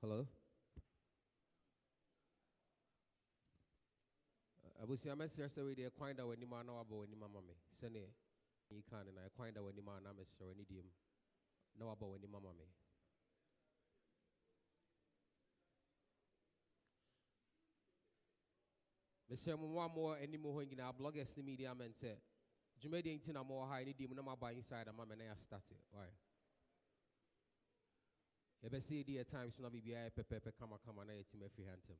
Hello? Abusia messer say we dey kwanda wani ma na waba wani mama me. Sene yi kan na kwanda wani ma na messer wani dim. Na waba wani mama me. Messer mo mo any mo ngina bloggers ni media men say Jumedi intina mo ha ni dim na ma ba inside ama me na ya start it. Why? Ebe see the times na bibia pepe kama na yetime free hantem.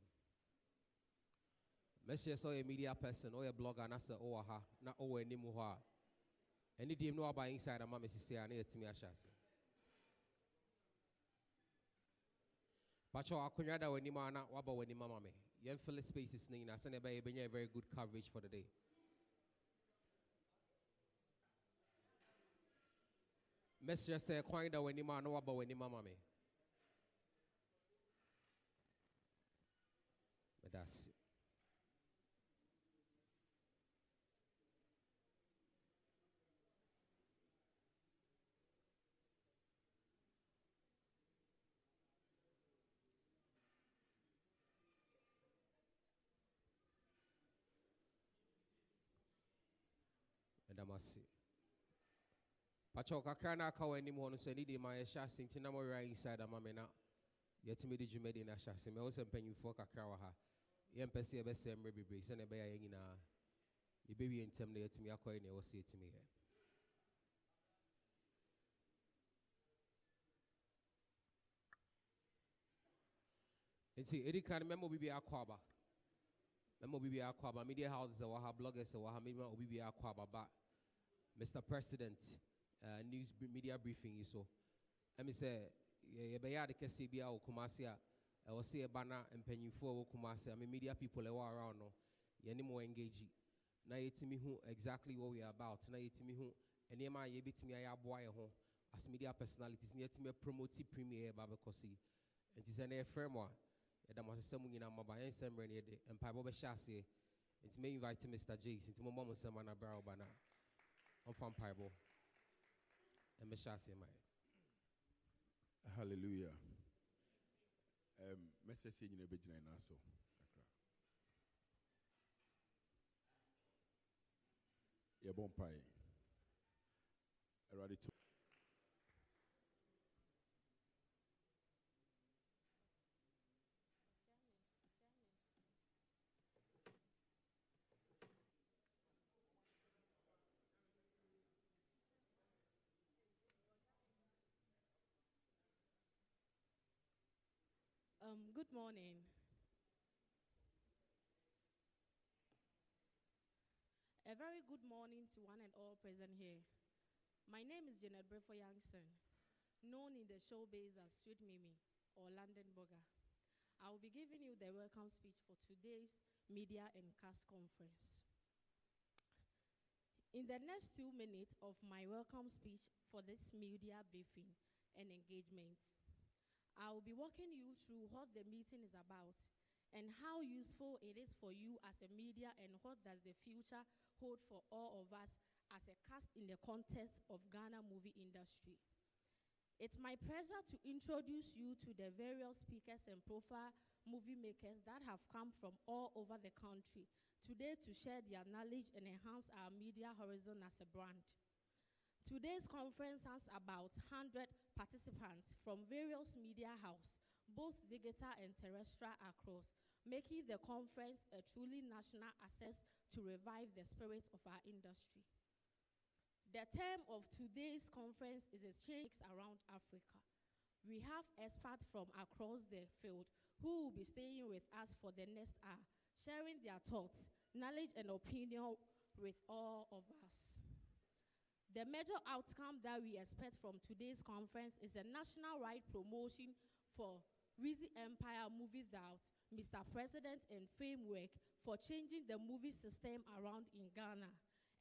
Messi so a media person or a blogger na say oh ha na oh any mu ha. Any dim no about inside ama me say na yetime ashase. Pacho akunya da wani ma na waba wani mama me. Yen fill spaces ni na say na be a very good coverage for the day. Messi say kwanda wani ma na waba wani mama me. But that's it. And I must see. Pacho kakana kawa ni mo no so ni de ma ya sha sinti na mo right inside ama me na yetime di Jumedi na sha se me wo se mpanyufo kakra wa ha ye mpese ye be se mre bebre se na be ya nyina ye be wi entem na yetime akoy na wo se yetime ye. Enti edi kan memo bibi akwaba. Memo bibi akwaba media houses wa ha bloggers wa ha media bibi akwaba ba Mr. President news media briefing is so. I mean say ye be ya de kese bia o Kumasi a e wo se e bana mpanyinfo o Kumasi I mean media people e wa around no ye ni mo engage na yetimi hu exactly what we are about na yetimi hu enema ye betimi ya aboa ye ho as media personalities na yetimi promote premier ba because enti se na e firm a da mo se mu nyina maba yen semre ne de empaibo be hyase enti me invite Mr. Jakes enti mo mo sema na bra oba na on fan paibo and me hyase mai. Hallelujah. Message saying in a bit na so. Yeah, bon pie. Ready to. Good morning. A very good morning to one and all present here. My name is Janet Brefo Youngson, known in the showbiz as Sweet Mimi or London Burger. I will be giving you the welcome speech for today's media and cast conference. In the next 2 minutes of my welcome speech for this media briefing and engagement, I will be walking you through what the meeting is about and how useful it is for you as a media and what does the future hold for all of us as a cast in the context of Ghana movie industry. It's my pleasure to introduce you to the various speakers and profile movie makers that have come from all over the country today to share their knowledge and enhance our media horizon as a brand. Today's conference has about 100 participants from various media houses, both digital and terrestrial across, making the conference a truly national access to revive the spirit of our industry. The theme of today's conference is a change around Africa. We have experts from across the field who will be staying with us for the next hour, sharing their thoughts, knowledge, and opinion with all of us. The major outcome that we expect from today's conference is a national-wide promotion for Rizzy Empire Movie Out, Mr. President, and framework for changing the movie system around in Ghana,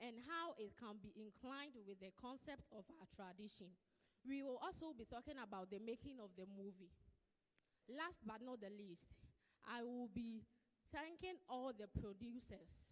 and how it can be inclined with the concept of our tradition. We will also be talking about the making of the movie. Last but not the least, I will be thanking all the producers,